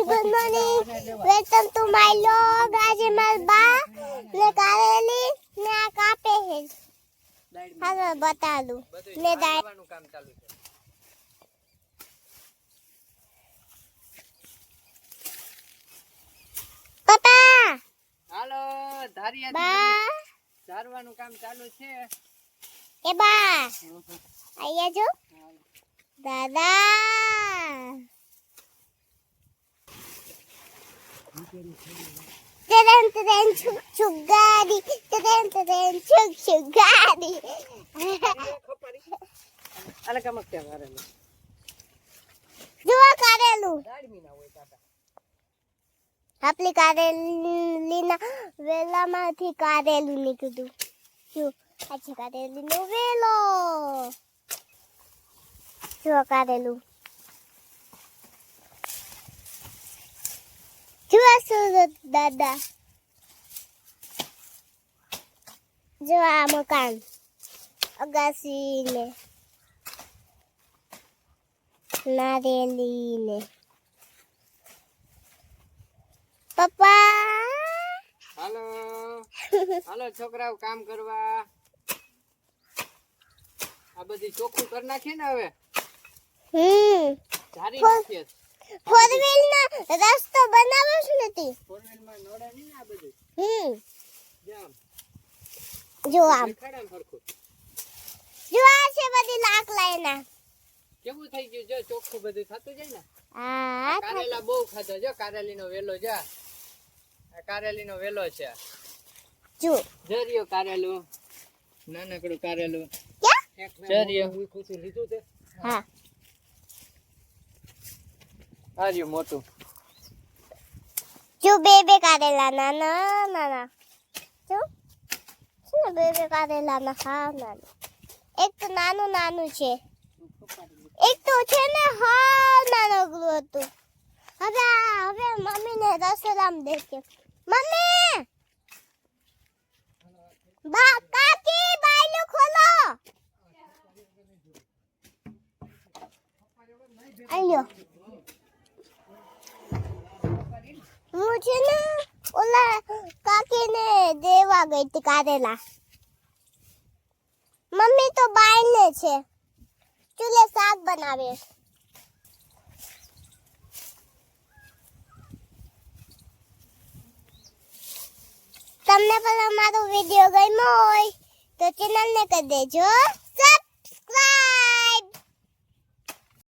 good morning welcome to my vlog आज हमारे बा ने करेली ने कापे है हां बता दूं ने दाવાનું કામ ચાલુ છે પપ્પા હાલો ધારિયા બા ધારવાનું કામ ચાલુ છે એ બા આયા જો દાદા Teren teren çuk çuk gadi teren teren çuk çuk gadi આલે કામ કે કરેલું જોવા કારેલું ગાડી ના હોય કાકા આપલી કારેલીના વેલામાંથી કારેલું નીકળ્યું જો આજે કારેલીનો વેલો જો કારેલું જો સુરત દાદા જો આ મકાન અગાસી ને નારેલી ને પપ્પા હાલો હાલો છોકરાઓ કામ કરવા આ બધી ચોખ્ખું કરી નાખીએ ને હવે ધારી નાખીએ ફોર વ્હીલ નો રસ્તો બનાવ્યો જ નથી ફોર વ્હીલ માં નોડા નહીં ને આ બધું જામ જો આમ ખડા ફરખું જો આ છે બધી લાક લાઈના કેવું થઈ ગયું જો ચોખ્ખું બધું થતું જાય ને આ કારેલા બહુ ખાતો જો કારેલીનો વેલો જા આ કારેલીનો વેલો છે જો જરિયો કારેલું નાનકડું કારેલું ક્યાં જરિયો ખુશી લીધું તે હા આર્યું મોટું જો બેબે કારેલા નાના નાના જો શું બેબે કારેલા ના નાના એક તો નાનું નાનું છે એક તો છે ને હા નાનકડું હતું હવે હવે મમ્મીને રસોડામ દેખે મમ્મી બા કાકી બાયલું ખોલો આયો હું છે ને ઓલા કાકીને દેવા ગઈ હતી કારેલા મમ્મી તો બાયને છે ચૂલે શાક બનાવે તમને પણ અમારો વિડિયો ગમ્યો હોય તો ચેનલને કરી દેજો સબસ્ક્રાઇબ